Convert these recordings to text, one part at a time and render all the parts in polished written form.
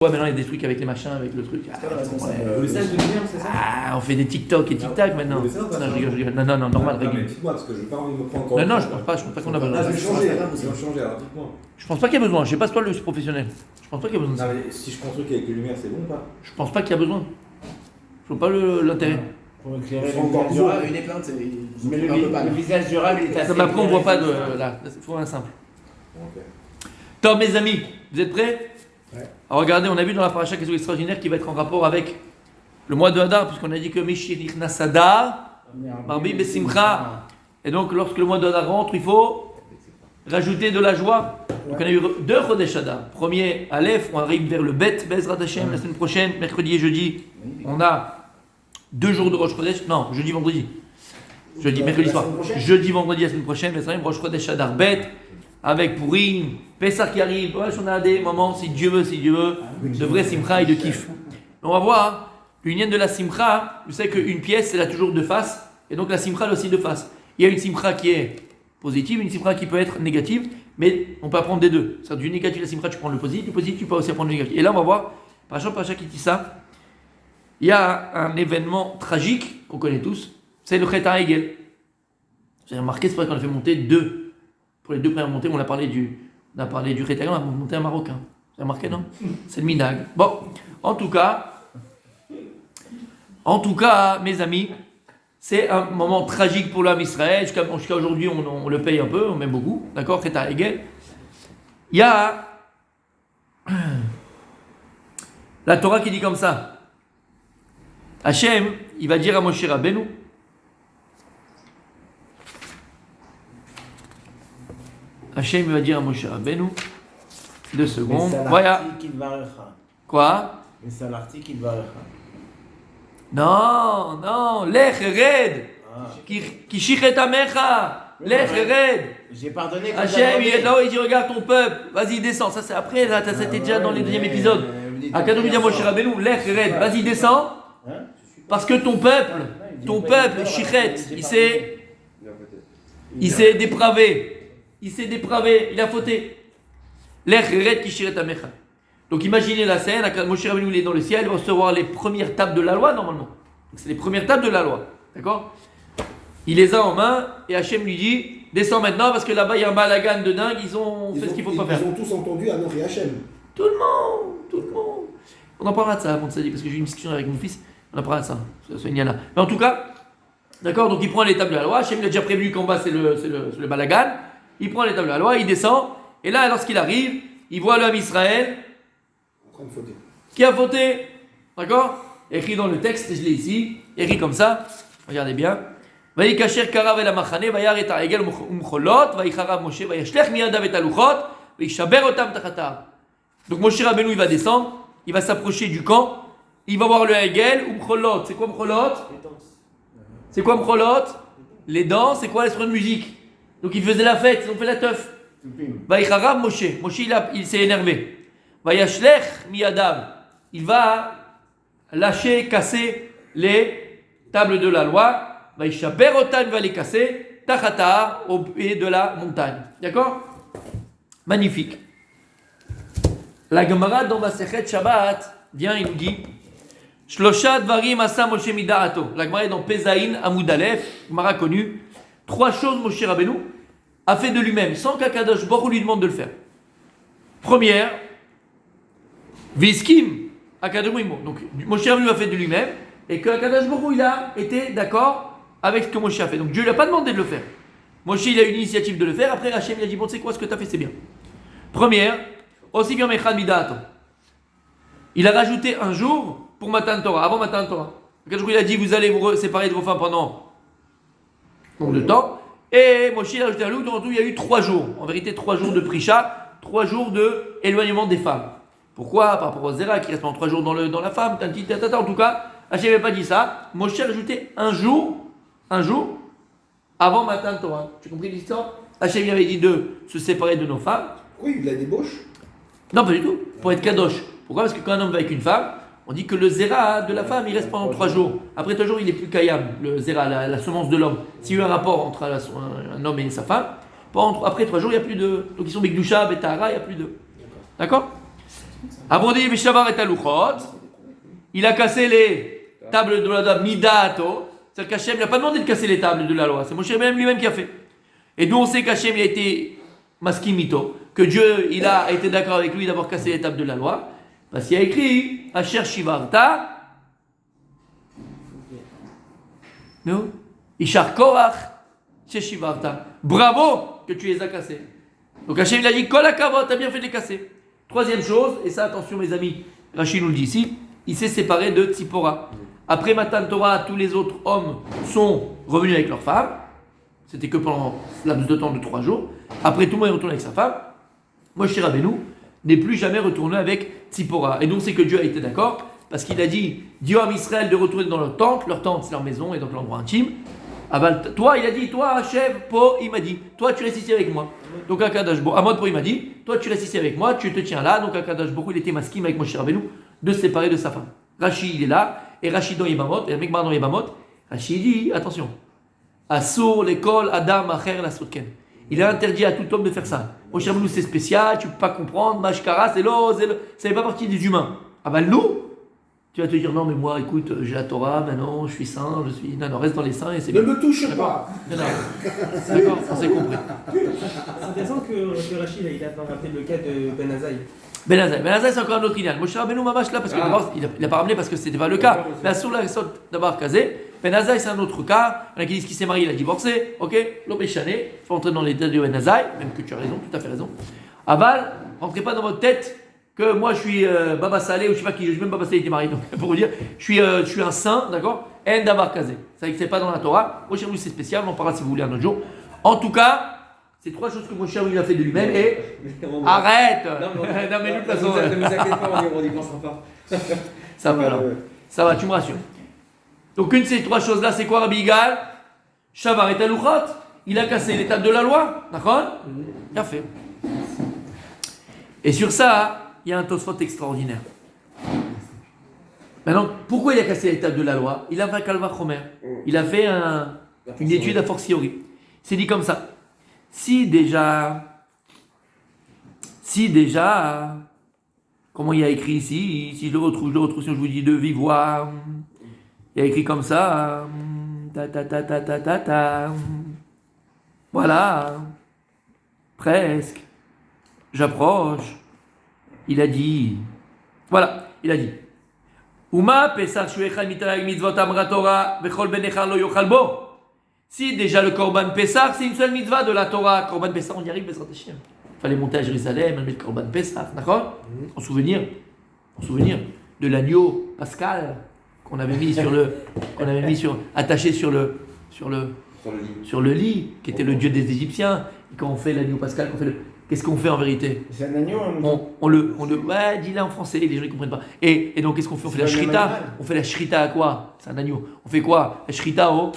Ouais, maintenant il y a des trucs avec les machins, avec le truc. Le stage de lumière, c'est ça? On fait des TikTok et TikTok maintenant. Ça, non, je rigole. Non, normal, mais régule. dites-moi, parce que je n'ai pas envie de me prendre encore. Non, je pense pas qu'on a besoin. Je vais changer, alors dites-moi. Je pense pas qu'il y a besoin. Je sais pas si toi le professionnel. Je pense pas qu'il y a besoin de ça. Non, mais si je prends un truc avec les lumières, c'est bon ou pas? Je pense pas qu'il y a besoin. Je vois pas l'intérêt. Pour éclairer le visage durable, une éteinte, mais le visage durable, il est assez. Ça m'apprend, on voit pas de là. Il faut un simple. Ok. Top, mes amis, vous êtes prêts? Ouais. Alors regardez, on a vu dans la paracha quelque chose d'extraordinaire qui va être en rapport avec le mois de Hadar, puisqu'on a dit que Mishirich Nasada, Marbi Besimcha. Et donc, lorsque le mois de Hadar rentre, il faut rajouter de la joie. Donc, on a eu 2 Chodesh Hadar. Premier, Aleph, on arrive vers le Bet, Bezrat Hashem, la semaine prochaine, mercredi et jeudi. On a 2 jours de Rosh Chodesh. Non, jeudi, vendredi. Jeudi, mercredi soir. Jeudi, vendredi, la semaine prochaine, mais ça arrive, Rosh Chodesh Hadar Bet, avec Purim, Pessah qui arrive. Ouais, on a des moments, si Dieu veut, de vrai Simcha et de kiff. On va voir, l'union de la Simcha, vous savez qu'une pièce, elle a toujours 2 faces, et donc la Simcha, elle a aussi 2 faces. Il y a une Simcha qui est positive, une Simcha qui peut être négative, mais on peut apprendre des deux. C'est-à-dire du négatif, la Simcha, tu prends le positif, du positif, tu peux aussi apprendre le négatif. Et là, on va voir, par chaque qui dit ça, il y a un événement tragique qu'on connaît tous, c'est le Chet HaEgel. Vous avez remarqué, c'est vrai qu'on a fait monter 2. Pour les 2 premières montées, on a parlé du Chet HaEgel, on a monté un Marocain. Vous avez remarqué, non? C'est le Minag. Bon, en tout cas, mes amis, c'est un moment tragique pour l'âme Israël. Jusqu'à aujourd'hui, on le paye un peu, on met beaucoup. D'accord? Chet HaEgel. Il y a la Torah qui dit comme ça. Hachem, il va dire à Moshe Rabbeinu, Hachem il va dire à Moshe Rabbeinu, 2 secondes, voilà. Quoi? Non, lech ered, ki shichet amecha, lech ered. J'ai pardonné. Hachem, il est là-haut, il dit regarde ton peuple, vas-y descends. Ça c'est après, là, c'était déjà dans le 2e épisode. Akadou dit à Moshe Rabbeinu, lech ered, vas-y descends. Parce que ton peuple, shichet, il s'est dépravé. Il a fauté. Donc imaginez la scène, Moshe Rabbeinu il est dans le ciel, il va recevoir les premières tables de la loi normalement. Donc, c'est les premières tables de la loi, d'accord? Il les a en main et Hachem lui dit descends maintenant parce que là-bas il y a un balagan de dingue, ils ont fait ce qu'il faut pas faire. Ils ont tous entendu Anochi Hachem. Tout le monde. On en parlera de ça, parce que j'ai eu une discussion avec mon fils, on en parlera de ça, là. Mais en tout cas, d'accord, donc il prend les tables de la loi, Hachem il a déjà prévenu qu'en bas c'est le balagan. Il prend les tables de la loi, il descend, et là, lorsqu'il arrive, il voit l'homme Israël qui a fauté. D'accord? Écrit dans le texte, je l'ai ici, écrit comme ça, regardez bien. Vaïkacher karav el amachane, vayar et ha'egel umcholot, vaïcharav Moshe, vayashlech miyadav et haluchot, vaïchaber otam tachatav. Donc Moshe Rabbeinu, il va descendre, il va s'approcher du camp, il va voir le ha'egel, umcholot. C'est quoi umcholot? C'est quoi umcholot? Les dents, c'est quoi l'instrument de musique? Donc ils faisaient la fête, ils ont fait la teuf. Vaïcharav Moshe, il s'est énervé. Vayashlech miyadav, il va lâcher, casser les tables de la loi. Vaïchaber otan, il va les casser. Tachata, au pied de la montagne. D'accord? Magnifique. La Gemara dans Masechet Shabbat vient, il nous dit Shlosha dvarim asa Moshe mida'ato. La Gemara est dans Pezaïn Amoud Aleph, Gemara connue. 3 choses Moshe Rabbeinu a fait de lui-même, sans qu'Akadosh Baruch Hu lui demande de le faire. Première, Viskim, Akadosh Baruch Hu. Donc Moshe Rabbeinu a fait de lui-même, et que Akadosh Baruch Hu il a été d'accord avec ce que Moshe a fait. Donc Dieu lui a pas demandé de le faire. Moshe il a eu l'initiative de le faire, après Hachem il a dit bon tu sais quoi, ce que tu as fait c'est bien. Première, aussi bien Mechad Mida'ato. Il a rajouté un jour pour Matan Torah, avant Matan Torah. Akadosh Baruch Hu il a dit vous allez vous séparer de vos femmes pendant le temps. Et Moshe il a ajouté un jour, donc il y a eu 3 jours. En vérité, 3 jours de Prisha, 3 jours de éloignement des femmes. Pourquoi? Par rapport au Zera qui reste pendant 3 jours dans la femme. En tout cas, Hachem n'avait pas dit ça. Moshe a ajouté un jour avant Matan Torah. Tu as compris l'histoire? Hachem avait dit de se séparer de nos femmes. Oui, il a débauche. Non, pas du tout. Pour être kadosh. Pourquoi? Parce que quand un homme va avec une femme, on dit que le zéra de la femme, il reste pendant 3 jours. Après 3 jours, il n'est plus kayam, le zéra, la semence de l'homme. S'il y a eu un rapport entre un homme et sa femme, après 3 jours, il n'y a plus de... Donc ils sont Begdusha, Betahara, il n'y a plus de... D'accord? Abondi Veshavar et Aluchot. Il a cassé les tables de la Midato. C'est-à-dire qu'Hachem n'a pas demandé de casser les tables de la loi. C'est Moshe même lui-même qui a fait. Et d'où on sait qu'Hachem a été maskimito, que Dieu il a été d'accord avec lui d'avoir cassé les tables de la loi. Parce qu'il y a écrit Asher Shivarta. Non? Ishar Korach Shivarta. Bravo que tu les as cassés. Donc Hachem il a dit Kol hakavod, t'as bien fait de les casser. Troisième chose, et ça attention mes amis, Rachid nous le dit ici, il s'est séparé de Tzipora. Après Matan Torah, tous les autres hommes sont revenus avec leurs femmes. C'était que pendant laps de temps de 3 jours. Après tout le monde est retourné avec sa femme. Moshe Rabbeinu n'est plus jamais retourné avec Tzipora. Et donc c'est que Dieu a été d'accord, parce qu'il a dit Dieu à Israël de retourner dans leur tente c'est leur maison et donc l'endroit intime. Toi, il a dit, toi, chef, Po, il m'a dit, toi, tu restes ici avec moi. Donc, Akadosh Baruch Hu, Amod Po, il m'a dit, toi, tu restes ici avec moi, tu te tiens là. Donc, Akadosh Baruch Hu, il était maskim avec Moshe Rabbeinu de se séparer de sa femme. Rashi, il est là, et Rashi dans Yebamot, et avec dans Yebamot, Rashi dit, attention, Assour, l'école, Adam, Acher, la Sotken. Il a interdit à tout homme de faire ça. Moshe Rabbeinu, c'est spécial, tu ne peux pas comprendre, Mashkara, c'est l'eau, ça fait pas partie des humains. Ah ben, nous, tu vas te dire non mais moi écoute j'ai la Torah maintenant je suis saint non reste dans les saints et c'est Ne bien. me touche pas. Non. D'accord, on s'est compris. C'est intéressant que Rachid il a rappelé le cas de Ben Azaï. Ben Azaï c'est encore un autre idéal. Moshe Rabbeinu mamash là parce que d'abord il a pas ramené parce que c'était pas le cas. Mais sur la sorte d'abord casé. Ben Azaï c'est un autre cas. Il y en a qui disent qu'il s'est marié, il a divorcé. Ok, l'homme est chané. Faut entrer dans les détails de Ben Azaï, même que tu as raison, tout à fait raison. Aval, rentrez pas dans votre tête que moi je suis Baba Salé ou je sais pas qui, je sais même Baba Salé était marié, donc pour vous dire, je suis un saint, d'accord? En Davar Kazé. Ça c'est pas dans la Torah. Moshe Rabbeinu c'est spécial, on en parlera si vous voulez un autre jour. En tout cas, c'est 3 choses que Moshe Rabbeinu a fait de lui-même et arrête. Non mais de toute façon, Ne vous inquiétez pas, on y pensera pas. ça va alors. Ça va, tu me rassures. Donc une de ces 3 choses là, c'est quoi Rabbi Yigal? Shavar et Aluchot. Il a cassé les tables de la loi, d'accord? Bien fait. Et sur ça, il y a un Tosfot extraordinaire. Maintenant, pourquoi il a cassé les tables de la loi? Il a fait un Kalva Chomer. Il a fait une étude a fortiori. C'est dit comme ça. Si déjà, comment il y a écrit ici, si je le retrouve, si je vous dis de vive voix, il y a écrit comme ça, voilà, presque, j'approche. Il a dit, voilà, il a dit, Uma pesach shuechal mitarag mitzvot amra Torah vechol ben echar lo yochal bo. Si déjà le Korban Pessah, c'est une seule mitzvah de la Torah. Korban Pessah, on y arrive, Bezrat Hashem. Il fallait monter à Jérusalem, mettre le Korban Pessah, d'accord? En souvenir de l'agneau pascal qu'on avait mis attaché sur le lit, qui était le dieu des Égyptiens. Et quand on fait l'agneau pascal, qu'est-ce qu'on fait en vérité? C'est un agneau, ouais, dis-le en français, les gens ne comprennent pas. Et donc, qu'est-ce qu'on fait? On fait la shrita. On fait la shrita à quoi? C'est un agneau. On fait quoi? La shrita au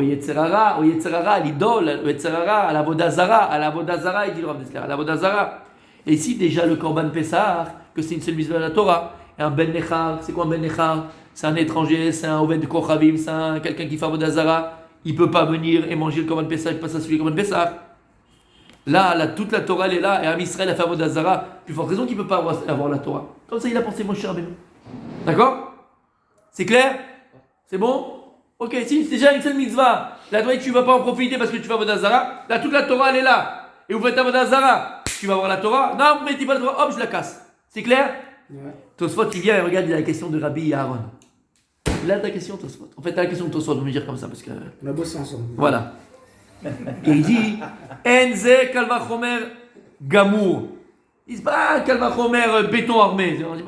Yetzerara, à l'idole, au Yetzerara, à la Vodazara, il dit le Rav Dessler, à la Vodazara. Et ici, déjà, le Korban Pessah, que c'est une seule mitzvah de la Torah. Et un Ben Nechar, c'est quoi un Ben Nechar? C'est un étranger, c'est un Oved Kochavim, c'est quelqu'un qui fait Vodazara. Il ne peut pas venir et manger le Korban Pessah, il ne peut pas s'assurer le Korban Pessah. Là, toute la Torah elle est là, et Am Israël a fait Avodah Zara, plus forte raison qu'il ne peut pas avoir la Torah. Comme ça, il a pensé Moshe Rabbeinu. D'accord? C'est clair? C'est bon? Ok, si c'est déjà une seule mitzvah, la Torah, tu ne vas pas en profiter parce que tu fais Avodah Zara, là, toute la Torah elle est là, et vous faites Avodah Zara, tu vas avoir la Torah, non, vous ne mettez pas la Torah, hop, je la casse. C'est clair? Ouais. Tosfot, il vient et regarde, il a la question de Rabbi Aaron. Là, ta question, Tosfot. En fait, t'as la question de Tosfot, on va me dire comme ça, parce que. On a bossé ensemble. Voilà. Et il dit Enze Kalvachomer Gamour. Il dit pas Kalvachomer béton armé. On dit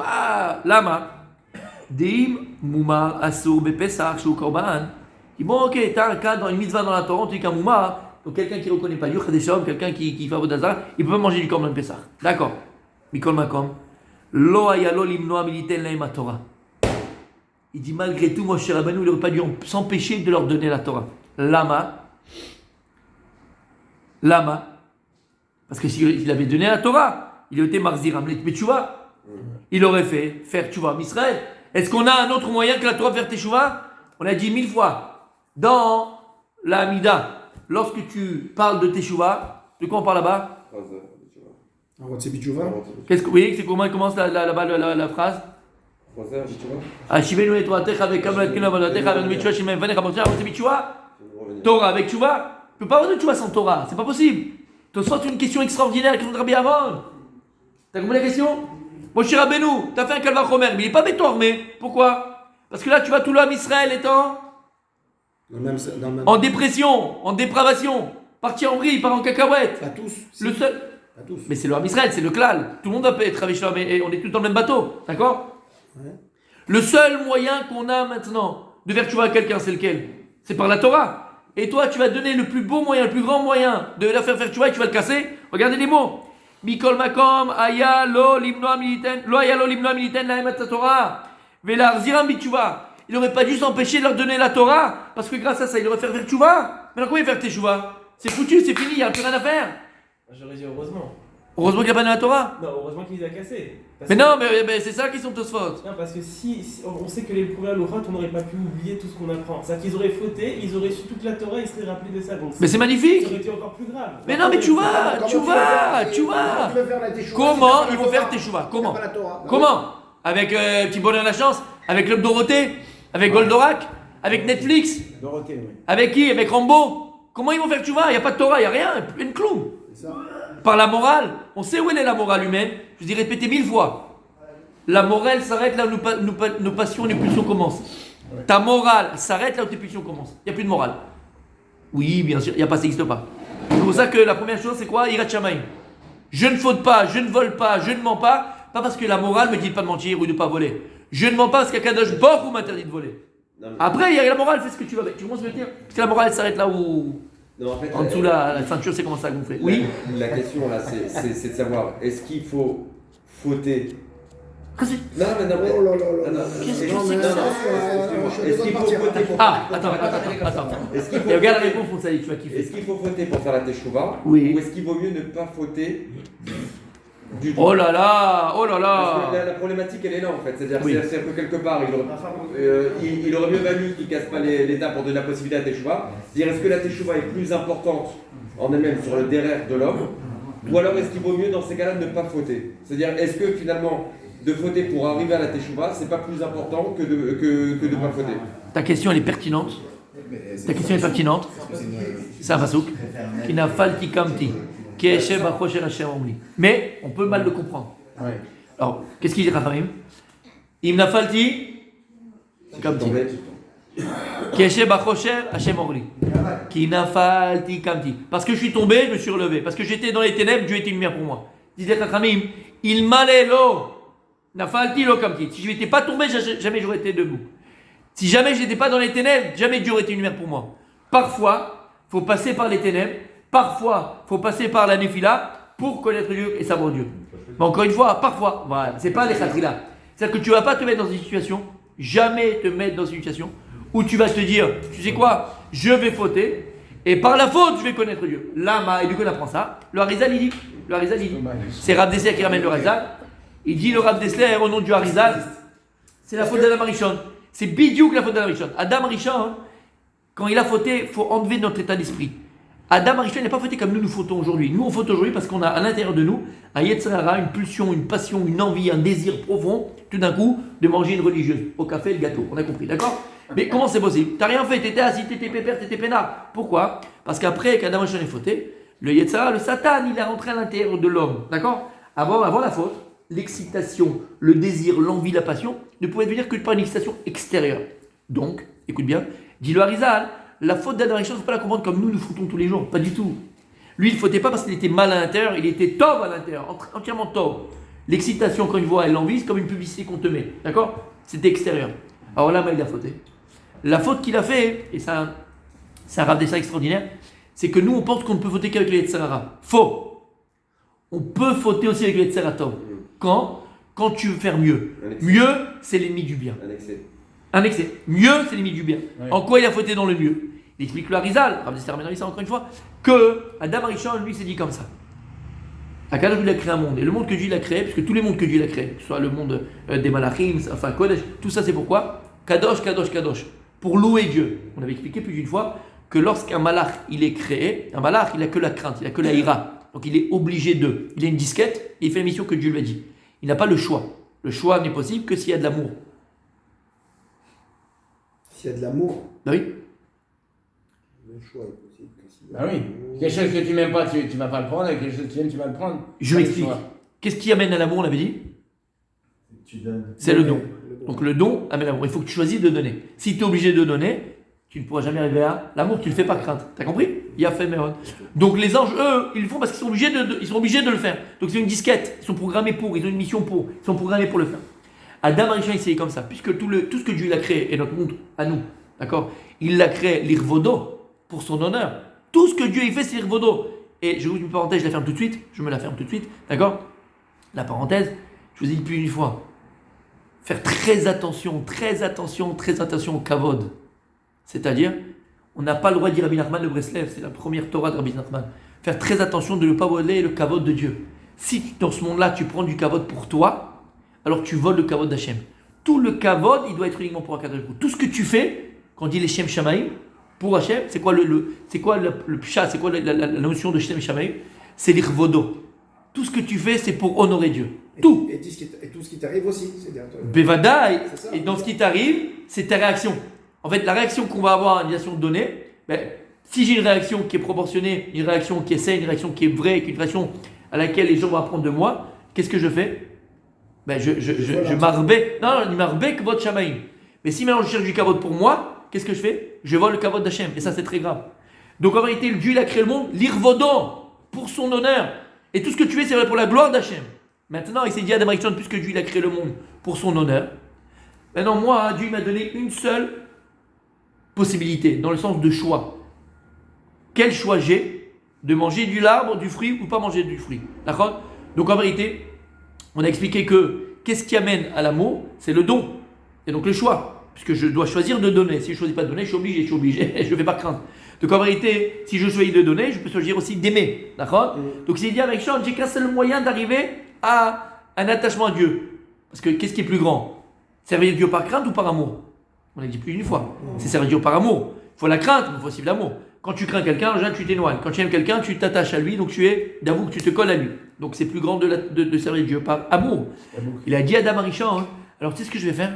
Lama Deim Moumar Assour Bepesach Shou Korban. Il dit bon, ok, t'as un cas dans une mitzvah dans la Torah, tu dis qu'un Moumar, donc quelqu'un qui ne reconnaît pas Yuch Hadeshom, quelqu'un qui fait Avodah Zara, il peut pas manger du Korban Pesach. D'accord. Mikol Makom. Lo Ayalo Limnoa Militen Laim Torah. Il dit malgré tout, Moshe Rabbeinu, il n'aurait pas dû s'empêcher de leur donner la Torah. Lama. Parce que s'il avait donné la Torah, il aurait été Marziram. Mais tu vois, il aurait fait faire Teshuvah Israël. Est-ce qu'on a un autre moyen que la Torah de faire Teshuvah? On a dit 1000 fois. Dans la Hamida, lorsque tu parles de Teshuvah, de quoi on parle là-bas? En Rotse Bichouva. Qu'est-ce que vous voyez, c'est comment elle commence la phrase? Ashivenu et Toatecha avec Kamel Kena Vanatecha avec Michua Shimei Vanecha Bortia Rotse Bichua. Torah avec Tchouva. Tu peux pas avoir de Tchouva sans Torah, c'est pas possible. Tosfot, une question extraordinaire, la question de Rabbi Aaron. T'as compris la question? Moshe Rabbeinu, t'as fait un calva chomer, mais il est pas bétormé. Pourquoi? Parce que là, tu vois tout l'homme Israël étant en dépression, en dépravation, parti en vrille, part en cacahuète. Pas tous. Le seul. Pas tous. Mais c'est le Ham Israël, c'est le klal. Tout le monde peut être avec Shalom et on est tous dans le même bateau. D'accord? Ouais. Le seul moyen qu'on a maintenant de faire tchouva à quelqu'un, c'est lequel? C'est par la Torah. Et toi, tu vas donner le plus beau moyen, le plus grand moyen de la faire tchouva et tu vas le casser. Regardez les mots. Mikol makom aya lo limnoa militen lo aya lo limnoa militen la emet Torah velar ziram bitchouva. Il n'aurait pas dû s'empêcher de leur donner la Torah parce que grâce à ça, il aurait fait faire tchouva. Mais alors comment il va faire tchouva? C'est foutu, c'est fini, il n'y a plus rien à faire. J'aurais dit heureusement. Heureusement qu'il n'a pas donné la Torah. Non, heureusement qu'il les a cassés. Parce Mais que- non, mais c'est ça qui sont tous fautes. Non, parce que si on sait que les premiers Lohot, on n'aurait pas pu oublier tout ce qu'on apprend. C'est-à-dire qu'ils auraient fauté, ils auraient su toute la Torah, ils seraient rappelés de ça. Donc Mais c'est magnifique. ça aurait été encore plus grave. Mais non, mais tu vois. Comment tu veux faire la teshuva Comment si t'as ils pas vont la faire Torah? teshuva? T'as Comment? pas la Torah. Bah Comment? Avec Petit Bonheur la Chance? Avec Club Dorothée? Avec Goldorak? Avec Netflix? Dorothée, oui. Avec qui? Avec Rambo? Comment ils vont faire teshuva? Il n'y a pas de Torah, il n'y a rien, une clou. oui. C'est ça. Par la morale, on sait où elle est la morale humaine. Je vous ai répété 1000 fois. La morale s'arrête là où nos passions, nos pulsions commencent. Ta morale s'arrête là où tes pulsions commencent. Il n'y a plus de morale. Oui, bien sûr, il n'y a pas, ça n'existe pas. C'est pour ça que la première chose, c'est quoi? Hirat Shamayim. Je ne faute pas, je ne vole pas, je ne mens pas parce que la morale me dit de pas mentir ou de ne pas voler. Je ne mens pas parce qu'Akadosh Baruch Hu m'interdit de voler. Après, il y a la morale, fais ce que tu veux avec. Tu commences à me dire? Parce que la morale, elle s'arrête là où. Non, en fait, En dessous, la ceinture, c'est commencé à gonfler. Oui? La question là, c'est de savoir, est-ce qu'il faut fauter? Qu'est-ce que- Non, mais non, mais. Oh là là là Ah, non, là. Qu'est-ce que non, c'est mais que non, ça? non, Je est-ce dois qu'il faut partir. fauter pour Ah, faire- attends. Est-ce qu'il faut Et regarde la fauter- réponse, on tu vas kiffer. Est-ce qu'il faut fauter pour faire la teshuva? Oui. Ou est-ce qu'il vaut mieux ne pas fauter du tout? Oh là là, oh là Parce que là. la problématique elle est là en fait, c'est-à-dire Oui. c'est que quelque part il aurait mieux valu qu'il casse pas l'état pour donner la possibilité à la teshuva. C'est-à-dire est-ce que la teshuva est plus importante en elle-même sur le derrière de l'homme, ou alors est-ce qu'il vaut mieux dans ces cas-là ne pas fauter? C'est-à-dire est-ce que finalement de fauter pour arriver à la teshuva c'est pas plus important que de pas fauter? Ta question, elle est pertinente. Ta question est pertinente. C'est un pasouk. Qui n'a falti kamti. Qui est Shem Achosher Hashem Omli. Mais on peut mal le comprendre. Ouais. Alors, qu'est-ce qu'il dit Rachamim? Il n'a falti kamti. Qui est Shem Achosher Hashem Omli. Qui n'a falti kamti. Parce que je suis tombé, je me suis relevé. Parce que j'étais dans les ténèbres, Dieu était une lumière pour moi. Disait Rachamim, il m'allait l'eau. N'a falti l'eau kamti. Si je n'étais pas tombé, jamais j'aurais été debout. Si jamais je n'étais pas dans les ténèbres, jamais Dieu aurait été une lumière pour moi. Parfois, il faut passer par les ténèbres. Parfois, il faut passer par la néphila pour connaître Dieu et savoir Dieu. Mais encore une fois, parfois, voilà, c'est pas les khatrila. C'est-à-dire que tu ne vas pas te mettre dans une situation, jamais te mettre dans une situation où tu vas te dire, tu sais quoi, je vais fauter et par la faute, je vais connaître Dieu. Lama, et du coup, on apprend ça. Le Harizal, il dit, c'est Rav Dessler qui ramène le Harizal. Il dit, le Rav Dessler, au nom du Harizal, c'est la faute d'Adam Arishon. C'est bidiouk la faute d'Adam Arishon. Adam Arishon, quand il a fauté, il faut enlever notre état d'esprit. Adam Arishon n'a pas fauté comme nous fautons aujourd'hui. Nous, on faute aujourd'hui parce qu'on a à l'intérieur de nous un Yetzirah, une pulsion, une passion, une envie, un désir profond, tout d'un coup, de manger une religieuse. Au café, le gâteau. On a compris, d'accord? Mais comment c'est possible? T'as rien fait, t'étais assis, t'étais pépère, t'étais peinard. Pourquoi? Parce qu'après qu'Adam Arishon ait fauté, le Yetzirah, le Satan, il est rentré à l'intérieur de l'homme. D'accord? Avant la faute, l'excitation, le désir, l'envie, la passion ne pouvaient venir que par une excitation extérieure. Donc, écoute bien, dit le Harizal, la faute d'Adam Arishon, il ne faut pas la comprendre comme nous foutons tous les jours, pas du tout. Lui, il ne fautait pas parce qu'il était mal à l'intérieur, il était tov à l'intérieur, entièrement tov. L'excitation, quand il voit et l'envie, c'est comme une publicité qu'on te met, d'accord? C'était extérieur. Alors là, il a fauté. La faute qu'il a fait, et ça un Rav Dessler extraordinaire, c'est que nous, on pense qu'on ne peut fauter qu'avec les Yetzirah. Faux. On peut fauter aussi avec les Yetzirah tov. Quand tu veux faire mieux. Mieux, c'est l'ennemi du bien. Un excès. Mieux, c'est l'ennemi du bien. Ouais. En quoi il a fauté dans le mieux? Il explique le Harizal, Rav Dessler ramène ça encore une fois, que Adam Arishon, lui, s'est dit comme ça. Akadosh, il a créé un monde. Et le monde que Dieu a créé, puisque tous les mondes que Dieu a créé, que ce soit le monde des Malachim, enfin Kodesh, tout ça c'est pourquoi? Kadosh, Kadosh, Kadosh. Pour louer Dieu. On avait expliqué plus d'une fois que lorsqu'un malach il est créé, un malach il a que la crainte, il a que la ira. donc il est obligé de. Il a une disquette et il fait la mission que Dieu lui a dit. Il n'a pas le choix. Le choix n'est possible que s'il y a de l'amour. S'il y a de l'amour, Ben oui. le choix est possible que s'il y a Ah oui. de l'amour. Quelque chose que tu n'aimes pas, tu ne vas pas le prendre, et quelque chose que tu aimes, tu vas le prendre. Je Pas le m'explique. choix. Qu'est-ce qui amène à l'amour, on l'avait dit? Tu donnes. C'est le don. Le don. Donc le don amène à l'amour. Il faut que tu choisisses de donner. Si tu es obligé de donner, tu ne pourras jamais arriver à l'amour. Tu ne le fais pas crainte. T'as compris? Il y a fait Méron. Donc les anges, eux, ils le font parce qu'ils sont obligés ils sont obligés de le faire. Donc c'est une disquette. Ils sont programmés pour. Ils ont une mission pour. Ils sont programmés pour le faire. Adam Arishon, il comme ça. Puisque tout ce que Dieu il a créé, et notre monde à nous, d'accord? Il l'a créé l'irvodo pour son honneur. Tout ce que Dieu il fait, c'est l'irvodo. Et je vous dis une parenthèse, je la ferme tout de suite. Je me la ferme tout de suite. D'accord? La parenthèse, je vous ai dit plus une fois. Faire très attention au kavod. C'est-à-dire, on n'a pas le droit de dire Rabbi Nachman le Breslev, c'est la première Torah de Rabbi Nachman. Faire très attention de ne pas voler le kavod de Dieu. Si dans ce monde-là, tu prends du kavod pour toi, alors tu voles le kavod d'Hachem. Tout le kavod, il doit être uniquement pour Akadosh Baruch Hu. Tout ce que tu fais, quand on dit les Shem Shamaim, pour Hachem, c'est quoi le pshat, c'est quoi la notion de Shem Shamaim? C'est l'irvodo. Tout ce que tu fais, c'est pour honorer Dieu. Tout. Et tout ce qui t'arrive aussi. C'est-à-dire, Bevada, C'est ça. et dans ce qui t'arrive, c'est ta réaction. En fait, la réaction qu'on va avoir à une réaction donnée, si j'ai une réaction qui est proportionnée, une réaction qui est saine, une réaction qui est vraie, une réaction à laquelle les gens vont apprendre de moi, qu'est-ce que je fais? Je m'arbais. Non, il m'arbait que votre shamaïm. Mais si maintenant je cherche du kavod pour moi, qu'est-ce que je fais? Je vole le kavod d'Hachem. Et ça, c'est très grave. Donc en vérité, Dieu il a créé le monde, l'irvodon, pour son honneur. Et tout ce que tu fais, c'est vrai pour la gloire d'Hachem. Maintenant, il s'est dit à Adam Arishon, puisque Dieu il a créé le monde pour son honneur. Maintenant, moi, Dieu m'a donné une seule possibilité, dans le sens de choix. Quel choix j'ai? De manger de l'arbre, du fruit ou pas manger du fruit. D'accord? Donc en vérité, on a expliqué que qu'est-ce qui amène à l'amour? C'est le don. Et donc le choix. Puisque je dois choisir de donner. Si je ne choisis pas de donner, je suis obligé. Je ne vais pas craindre. Donc en vérité, si je choisis de donner, je peux choisir aussi d'aimer. D'accord? Donc c'est dit avec Sean, j'ai qu'un seul moyen d'arriver à un attachement à Dieu. Parce que qu'est-ce qui est plus grand? Servir Dieu par crainte ou par amour? On l'a dit plus d'une fois. C'est servir Dieu par amour. Il faut la crainte, mais il faut aussi l'amour. Quand tu crains quelqu'un, déjà tu t'éloignes. Quand tu aimes quelqu'un, tu t'attaches à lui, donc d'avoue que tu te colles à lui. Donc c'est plus grand de servir Dieu par amour. Il a dit à Adam Arishon, hein, alors tu sais ce que je vais faire?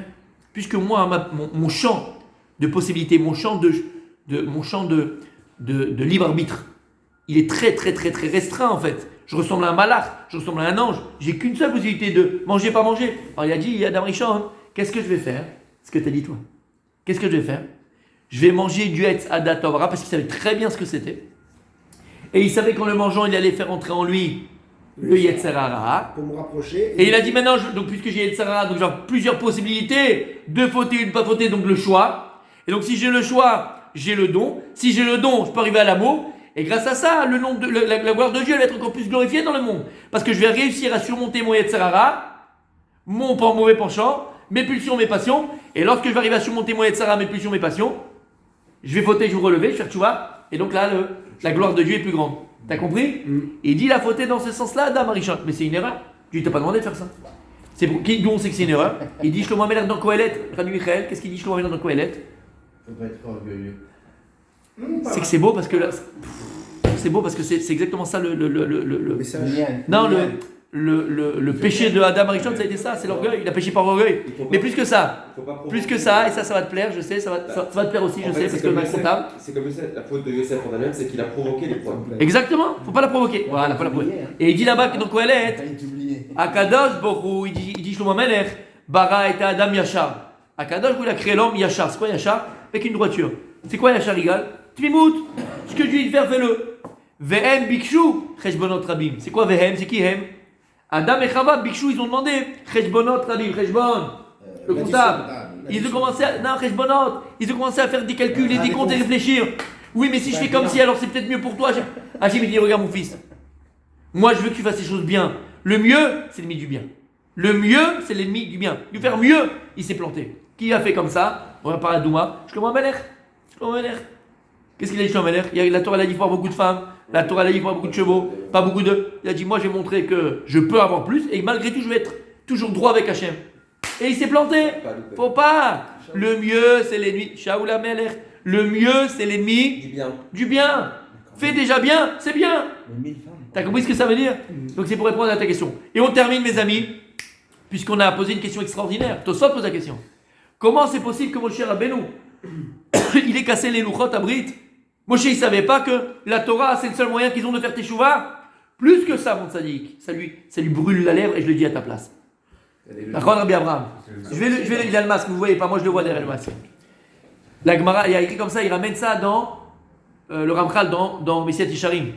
Puisque moi, mon champ de possibilités, mon champ de libre arbitre, il est très restreint en fait. Je ressemble à un malach, je ressemble à un ange. J'ai qu'une seule possibilité de manger, pas manger. Alors il a dit à Adam Arishon, hein, qu'est-ce que je vais faire? Ce que tu as dit toi. Qu'est-ce que je vais faire? Je vais manger du Etz Hadat Torah parce qu'il savait très bien ce que c'était. Et il savait qu'en le mangeant, il allait faire entrer en lui le Yetzer Hara. pour me rapprocher. Et il a dit maintenant, donc puisque j'ai Yetzer Hara, donc j'ai plusieurs possibilités de fauter ou de pas fauter, donc le choix. Et donc si j'ai le choix, j'ai le don. Si j'ai le don, je peux arriver à l'amour. Et grâce à ça, le nom de la gloire de Dieu elle va être encore plus glorifiée dans le monde. Parce que je vais réussir à surmonter mon Yetzer Hara, mon mauvais penchant, mes pulsions, mes passions. Et lorsque je vais arriver à surmonter mon Yetzer Hara, mes pulsions, mes passions, je vais fauter, je vais me relever, je vais faire tchouva. Et donc là, la gloire de Dieu est plus grande. T'as compris? Et il dit la fauter dans ce sens-là, Adam Arishon. Mais c'est une erreur. Dieu t'a pas demandé de faire ça. C'est pour qui? D'où on sait que c'est une erreur? Il dit Shlomo Amelech dans Kohelet. Rabbi Michael, qu'est-ce qu'il dit Shlomo Amelech dans Kohelet? Faut pas être orgueilleux. C'est que c'est beau parce que là, c'est beau parce que c'est exactement ça le message. non le péché de Adam Arishon, ça a été ça, c'est l'orgueil. Il a péché par orgueil. Mais plus que ça, et ça va te plaire, je sais, ça va te plaire aussi, je sais, parce que le comptable. C'est comme Yosef, la faute de Yosef en elle-même, c'est qu'il a provoqué les problèmes. Exactement, faut pas la provoquer. Voilà, pas la provoquer. Et il dit là-bas que dans Kohelet, Failli t'oublier. Akadosh Borou, il dit Shlomo Amelech, Bara et Adam Yachar. Akadosh, il a créé l'homme Yachar. C'est quoi Yachar? Avec une droiture. C'est quoi Yachar égal? Tmimout. Ce que Dieu dit de faire, fais-le. Vehem Bikshu, Cheshbonot Rabim. C'est quoi Vehem? C'est qui Hem? Adam et Chava, Bikshu, ils ont demandé Cheshbonot Rabim, Cheshbon, le comptable. Ils ont commencé à. Non, Cheshbonot. Ils ont commencé à faire des calculs et des comptes et réfléchir. Oui, mais si je fais comme si, alors c'est peut-être mieux pour toi. Hachem, il dit regarde mon fils. Moi, je veux que tu fasses les choses bien. Le mieux, c'est l'ennemi du bien. Le mieux, c'est l'ennemi du bien. Lui faire mieux, il s'est planté. Qui a fait comme ça? On va parler à Douma. Shlomo Amelech. Qu'est-ce qu'il a dit Shlomo Amelech? La Torah l'a dit pour beaucoup de femmes. La Torah l'a dit pour beaucoup de chevaux. Pas beaucoup de. Il a dit moi, je vais montrer que je peux avoir plus. Et malgré tout, je vais être toujours droit avec Hachem. Et il s'est planté. Faut pas. Le mieux, c'est l'ennemi. Shaoul Amelech. Le mieux, c'est l'ennemi Du bien. du bien. Fais déjà bien, c'est bien. Mais 1000 femmes. T'as compris ce que ça veut dire? Donc c'est pour répondre à ta question. Et on termine, mes amis, puisqu'on a posé une question extraordinaire. Tosfot pose la question. Comment c'est possible que Moshe Rabbeinu, il ait cassé les louchot à Brit? Moshe, il savait pas que la Torah, c'est le seul moyen qu'ils ont de faire teshuva? Plus que ça, mon tzaddik. Ça lui brûle la lèvre et je le dis à ta place. D'accord, Rabbi Abraham? Il a le masque, vous voyez pas, moi je le vois derrière le masque. La Gemara, il y a écrit comme ça, il ramène ça dans le Ramchal, dans Messiat Yisharim.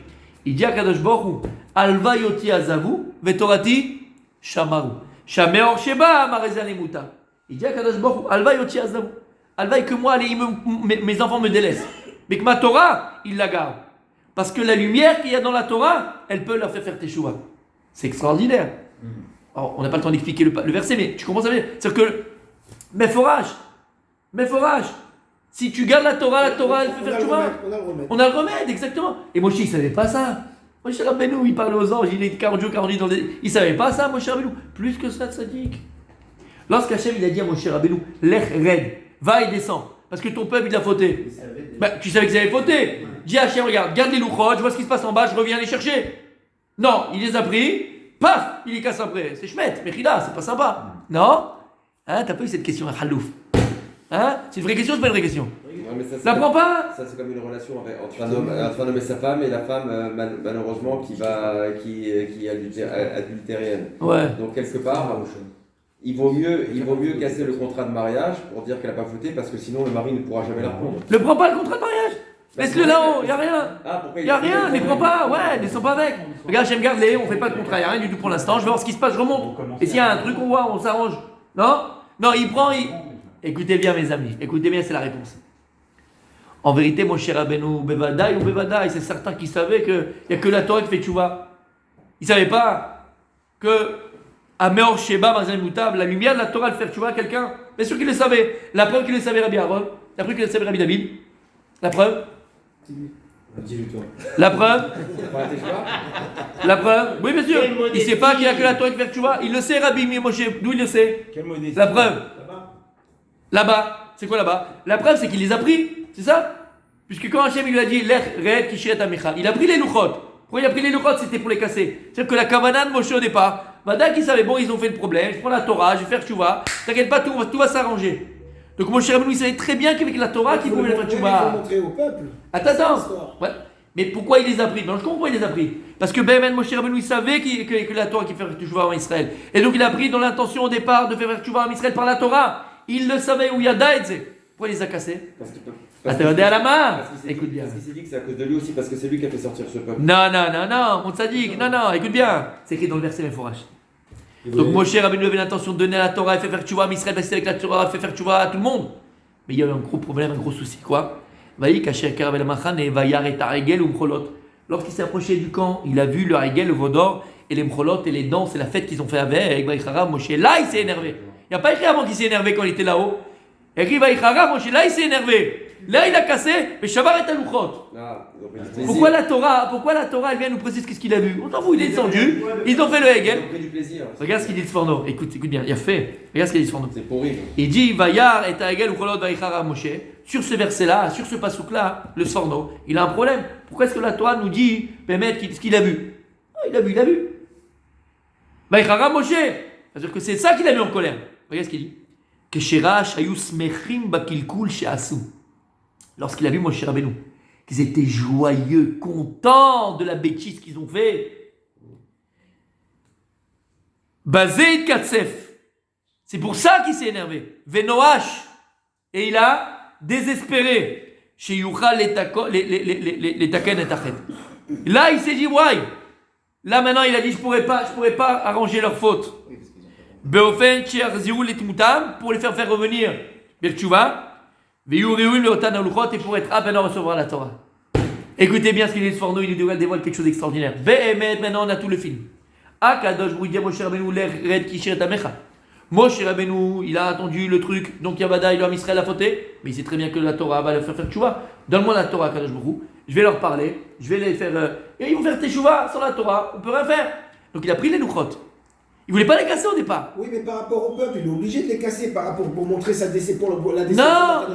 Il dit à Kadosh Baruch Hu, Alva yoti azavu, vetorati shamaru. Shameor sheba marezanemuta. Il dit à Kadosh Baruch Hu, Alva yoti azavu. Alva que moi, mes enfants me délaissent. Mais que ma Torah, il la garde. Parce que la lumière qu'il y a dans la Torah, elle peut leur faire teshuva. C'est extraordinaire. Alors, on n'a pas le temps d'expliquer le verset, mais tu comprends ça bien. C'est-à-dire que, mais forage. Si tu gardes la Torah, elle peut faire teshuva. On a le remède, exactement. Et Moshe, il ne savait pas ça. Moshe Rabbeinu, il parlait aux anges, il est 40 jours, 40 nuits dans les... Il ne savait pas ça, Moshe Rabbeinu. Plus que ça, tzaddik. Lorsqu'Hachem, il a dit à Moshe Rabbeinu, Lech red, va et descends. Parce que ton peuple, il a fauté. Tu savais qu'ils avaient fauté. Dis à Hachem, regarde, garde les louchot, je vois ce qui se passe en bas, je reviens les chercher. Non, il les a pris, paf, il les casse après. C'est chmette, mais Rida, c'est pas sympa. Non? Hein, t'as pas eu cette question à Halouf? Hein? C'est une vraie question, c'est pas une vraie question? Ouais, mais ça, la prends pas? Ça, c'est comme une relation entre un homme et sa femme, et la femme, malheureusement, qui est adultérienne. Ouais. Donc, quelque part, il vaut mieux casser le contrat de mariage pour dire qu'elle n'a pas fauté, parce que sinon, le mari ne pourra jamais la reprendre. Ne prends pas le contrat de mariage! Laisse-le là-haut, y a rien! Y a rien, ne les prends pas, ouais, ne les sens pas avec! Regarde, j'aime garder, on fait pas de contrat, y a rien du tout pour l'instant, je vais voir ce qui se passe, je remonte. Et s'il y a un truc, on voit, on s'arrange. Non? Non, il prend, Écoutez bien, mes amis, écoutez bien, c'est la réponse. En vérité, mon cher Rabbeinu, Bevadaï ou Bevadaï, c'est certain qu'il savait qu'il n'y a que la Torah qui fait tchouva. Il ne savait pas que à Meor Sheba, Mazen Moutab, la lumière de la Torah, elle fait tchouva à quelqu'un. Bien sûr qu'il le savait. La preuve qu'il le savait Rabbi Aaron, la preuve qu'il le savait Rabbi David. La preuve? La preuve? La preuve? Oui, bien sûr. Il ne sait pas qu'il n'y a que la Torah qui fait tchouva. Il le sait, Rabbi Moshe. D'où il le sait? La preuve? Là-bas. C'est quoi là-bas? La preuve, c'est qu'il les a pris. C'est ça? Puisque quand Hachem il lui a dit Lech red kishiret amecha, il a pris les louchot. Pourquoi il a pris les louchot? C'était pour les casser. C'est-à-dire que la kavana de Moshe au départ, Vadak il savait, bon, ils ont fait le problème, je prends la Torah, je vais faire tchouva, t'inquiète pas, tout va s'arranger. Donc Moshe Rabbeinu il savait très bien qu'avec la Torah qu'il pouvait faire tchouva. Il faut montrer au peuple. Attends. Ouais. Mais pourquoi il les a pris? Ben, je comprends pourquoi il les a pris. Parce que Ben Moshe Rabbeinu il savait que la Torah qui fait tchouva en Israël. Et donc il a pris dans l'intention au départ de faire tchouva en Israël par la Torah. Il le savait où il y a Daïdze. Pourquoi il les a cassés? Parce qu'il à la main. Écoute bien. Parce qu'il s'est dit que c'est à cause de lui aussi, parce que c'est lui qui a fait sortir ce peuple. Non, mon tzaddik, non, écoute bien. C'est écrit dans le verset Meforash. Donc Moshe Rabbeinu avait l'intention de donner à la Torah et fait faire tchouva à Israël, parce qu'avec la Torah, fait faire tchouva à tout le monde. Mais il y a eu un gros problème, un gros souci. Quoi? Lorsqu'il s'est approché du camp, il a vu le Haegel, le veau d'or, et les mcholot et les dents, c'est la fête qu'ils ont fait avec. Moshe, là, il s'est énervé. Il n'y a pas écrit avant qu'il s'est énervé quand il était là-haut. Écrit Moshe, là, il s'est énervé. Là, il a cassé, mais Shabar est à l'Uchot. Pourquoi la Torah, elle vient nous préciser qu'est-ce qu'il a vu? On s'en fout, il est descendu, ils ont fait le Hegel. Regarde ce qu'il dit le Sforno. Écoute bien, il a fait. Regarde ce qu'il dit le Sforno. C'est pourri. Il dit Vayar et Hegel Ucholot Vaichara Moshe. Sur ce verset-là, sur ce pasouk-là, le Sforno, il a un problème. Pourquoi est-ce que la Torah nous dit, ce qu'il a vu? Il a vu. Vaichara Moshe. C'est-à-dire que c'est ça qu'il a mis en colère. Regarde ce qu'il dit. Lorsqu'il a vu Moshe Rabbeinu, qu'ils étaient joyeux, contents de la bêtise qu'ils ont fait. Bazé Katsef. C'est pour ça qu'il s'est énervé. Venoach. Et il a désespéré. Chez Yuchal les taken et tachet. Là, il s'est dit, ouais. Là, maintenant, il a dit, je pourrais pas arranger leur faute. Beofen Chiarzirou les Tmutam, pour les faire revenir. Birtchouva. Et pour être apte à recevoir la Torah. Écoutez bien ce qu'il dit Sforno, il nous dévoile quelque chose d'extraordinaire. Maintenant on a tout le film. Akadosh Boudia Moshe Rabbeinu l'Red Kishiret Amecha. Moshe Rabbeinu, il a attendu le truc, donc Yavada, il a mis Israël à fauter, mais il sait très bien que la Torah va leur faire tchouva. Donne-moi la Torah, Akadosh Boudia. Je vais leur parler, je vais les faire. Et ils vont faire tchouva sans la Torah, on peut rien faire. Donc il a pris les louchot. Il voulait pas les casser au départ. Oui, mais par rapport au peuple, il est obligé de les casser par rapport pour montrer sa descente pour la descente.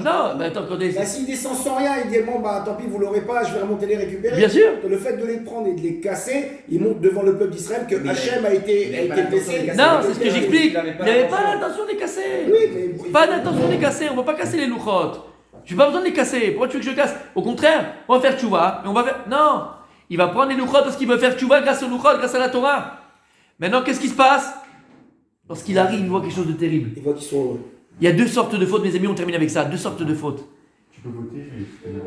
Non, mais attends, quand Là, s'il descend sans rien, il dit bon, bah tant pis, vous l'aurez pas, je vais remonter les récupérer. Bien sûr. Le fait de les prendre et de les casser, il montre devant le peuple d'Israël que Hachem a été blessé. Non, c'est ce que j'explique. Il avait Il pas n'avait pas l'intention. l'intention de les casser. Oui, mais Pas d'intention de les casser. On va pas casser les louchotes. J'ai pas besoin de les casser. Pourquoi tu veux que je les casse? Au contraire, on va faire tchouva et on va faire. Non, il va prendre les louchotes parce qu'il veut faire tchouva grâce aux louchotes, grâce à la Torah. Maintenant, qu'est-ce qui se passe? Lorsqu'il arrive, il voit quelque chose de terrible. il voit qu'ils sont. Il y a deux sortes de fautes, mes amis, on termine avec ça. Deux sortes de fautes. Tu peux voter,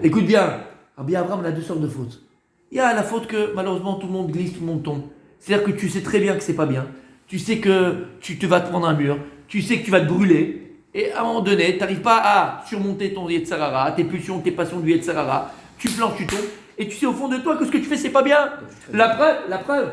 Écoute bien, Rabbi Abraham, on a deux sortes de fautes. Il y a la faute que malheureusement tout le monde glisse, tout le monde tombe. C'est-à-dire que tu sais très bien que c'est pas bien. Tu sais que tu te vas te prendre un mur. Tu sais que tu vas te brûler. Et à un moment donné, tu n'arrives pas à surmonter ton Yetzirara, tes pulsions, tes passions du Yetzirara. Tu planches, tu tombes. Et tu sais au fond de toi que ce que tu fais, c'est pas bien. La preuve,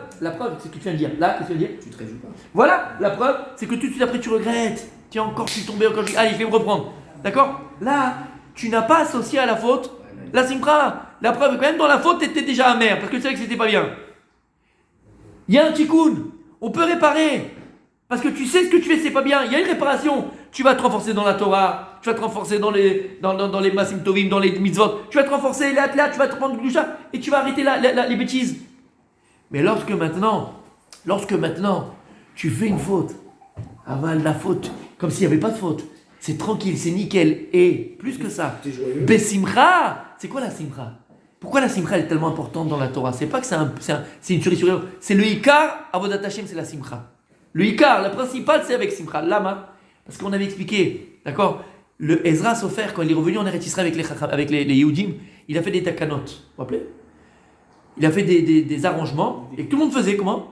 c'est ce que tu viens de dire. Là, qu'est-ce que tu viens de dire? Tu te réjouis pas. Voilà, la preuve, c'est que tout de suite après tu regrettes. Tiens, encore je suis tombé, encore allez, je vais me reprendre. D'accord? Là, tu n'as pas associé à la faute la simra. La preuve, quand même, dans la faute, tu étais déjà amer parce que tu savais que c'était pas bien. Il y a un tikkun, on peut réparer. Parce que tu sais ce que tu fais, c'est pas bien. Il y a une réparation. Tu vas te renforcer dans la Torah, tu vas te renforcer dans les Masim Tovim, dans les mitzvot. Tu vas te renforcer là, tu vas te prendre du doucha et tu vas arrêter les bêtises. Mais lorsque maintenant, tu fais une faute, aval la faute, comme s'il n'y avait pas de faute, c'est tranquille, c'est nickel. Et plus que ça, T'es joyeux. Besimcha, c'est quoi la simcha? Pourquoi la simcha est tellement importante dans la Torah? C'est pas que c'est une cerise sur les autres. C'est le ikar, avodat Hashem, c'est la simcha. Le ikar, la principale, c'est avec simcha. Lama, parce qu'on avait expliqué, d'accord? Le Ezra Sofer, quand il est revenu en Eretz Israël avec les Yehudim, il a fait des takanot. Vous vous rappelez? Il a fait des arrangements, et tout le monde faisait comment?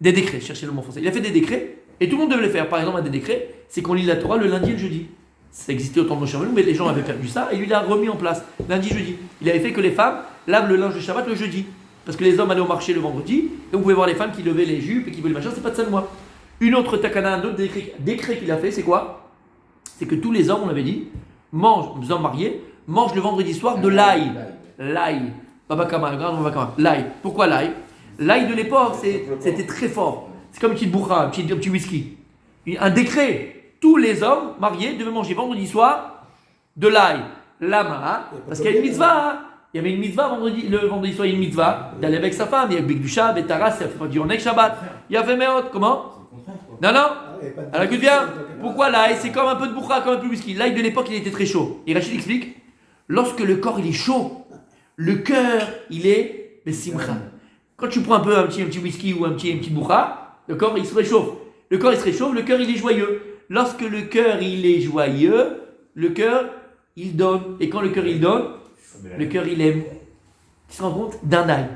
Des décrets, cherchez le mot français. Il a fait des décrets, et tout le monde devait les faire. Par exemple, un des décrets, c'est qu'on lit la Torah le lundi et le jeudi. Ça existait au temps de Moshe Rabbeinu, mais les gens avaient perdu ça, et lui l'a remis en place, lundi, jeudi. Il avait fait que les femmes lavent le linge de Shabbat le jeudi. Parce que les hommes allaient au marché le vendredi, et vous pouvez voir les femmes qui levaient les jupes et qui levaient les machins, c'est pas de ça de moi. Une autre takana, un autre décret qu'il a fait, c'est quoi? C'est que tous les hommes, on l'avait dit, les hommes mariés, mangent le vendredi soir de l'ail. L'ail. Baba Kama, l'ail. Pourquoi l'ail? L'ail de l'époque, c'était très fort. C'est comme une petite bourra, un petit whisky. Un décret. Tous les hommes mariés devaient manger vendredi soir de l'ail. Lama, parce qu'il y a une mitzvah. Il y avait une mitzvah le vendredi soir, il y a une mitzvah d'aller avec sa femme. Il y a Bigdusha, Betara, ça fait pas du Onek Shabbat. Il y a fait Meot, comment? Non. Alors écoute bien, pourquoi l'ail? C'est comme un peu de bourra, comme un peu de whisky. L'ail de l'époque, il était très chaud. Et Rachid explique, lorsque le corps il est chaud, le cœur il est simcha. Quand tu prends un petit whisky ou un petit bourra, le corps il se réchauffe. Le corps il se réchauffe, le cœur il est joyeux. Lorsque le cœur il est joyeux, le cœur il donne. Et quand le cœur il donne, le cœur il aime. Tu te rends compte? D'un ail.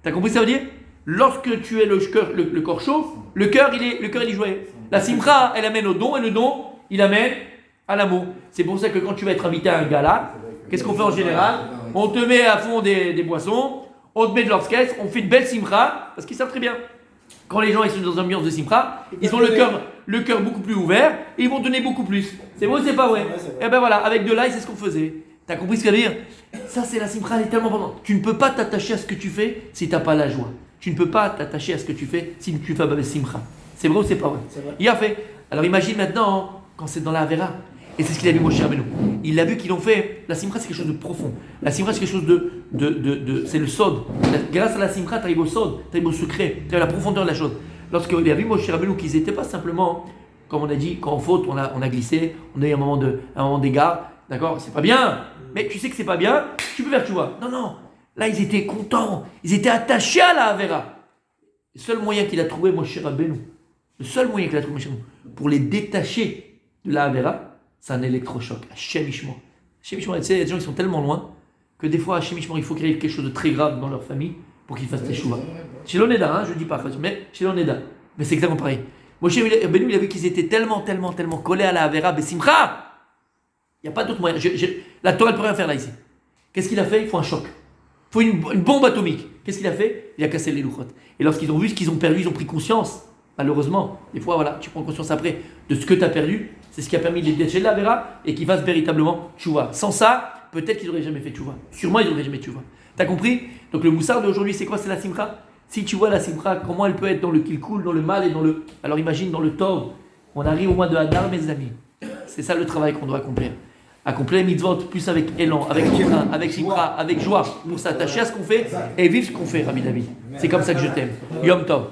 T'as compris ce que ça veut dire? Lorsque tu es le corps chaud, le cœur il est joyeux. La simcha, elle amène au don, et le don, il amène à l'amour. C'est pour ça que quand tu vas être invité à un gala, qu'est-ce qu'on fait en général? On te met à fond des boissons, on te met de l'orchestre, on fait une belle simcha, parce qu'ils savent très bien. Quand les gens ils sont dans une ambiance de simcha, ils ont le cœur beaucoup plus ouvert, et ils vont donner beaucoup plus. C'est vrai ou c'est pas vrai? Et ben voilà, avec de l'ail, c'est ce qu'on faisait. T'as compris ce que ça veut dire? Ça, c'est la simcha, elle est tellement importante. Tu ne peux pas t'attacher à ce que tu fais si tu n'as pas la joie. Tu ne peux pas t'attacher à ce que tu fais si tu fais avec simcha. C'est vrai ou c'est pas vrai? Il a fait. Alors imagine maintenant, quand c'est dans la Avera, et c'est ce qu'il a vu Moshe Rabbeinu. Il a vu qu'ils l'ont fait. La simcha, c'est quelque chose de profond. La simcha, c'est quelque chose c'est le sod. Grâce à la simcha, tu arrives au sod, tu arrives au secret, tu arrives à la profondeur de la chose. Lorsqu'il a vu Moshe Rabbeinu qu'ils n'étaient pas simplement, comme on a dit, quand on faute, on a glissé, on a eu un moment d'égard, d'accord? C'est pas bien, mais tu sais que c'est pas bien, tu peux faire, tu vois. Non. Là, ils étaient contents, ils étaient attachés à la Avera. Le seul moyen qu'il a trouvé Moshe Rabbeinu, pour les détacher de la Avera, c'est un électrochoc. Hashem Ishmor. Hashem Ishmor, tu sais, il y a des gens qui sont tellement loin que des fois, Hashem Ishmor, il faut qu'il arrive quelque chose de très grave dans leur famille pour qu'ils fassent teshuva. Chez l'Oneda, je ne dis pas, mais chez l'Oneda. Mais c'est exactement pareil. Moshe Rabbeinu, il a vu qu'ils étaient tellement collés à la Avera, Besimcha. Il n'y a pas d'autre moyen. La Torah ne peut rien faire là, ici. Qu'est-ce qu'il a fait? Il faut un choc. Il faut une bombe atomique. Qu'est-ce qu'il a fait? Il a cassé les louchotes. Et lorsqu'ils ont vu ce qu'ils ont perdu, ils ont pris conscience. Malheureusement, des fois, voilà, tu prends conscience après de ce que tu as perdu. C'est ce qui a permis de les détacher de la Avera et qu'ils fassent véritablement tchouva. Sans ça, peut-être qu'ils n'auraient jamais fait tchouva. Sûrement, ils n'auraient jamais tchouva. T'as compris? Donc le moussard d'aujourd'hui, c'est quoi? C'est la simcha. Si tu vois la simra, comment elle peut être dans le kilkul, dans le mal et dans le... Alors imagine dans le tov, on arrive au mois de Hadar, mes amis. C'est ça le travail qu'on doit accomplir. Accomplir les mitzvot plus avec élan, avec entrain, avec simra, avec joie, pour s'attacher à ce qu'on fait et vivre ce qu'on fait, Rabbi David. C'est comme ça que je t'aime. Yom Tov.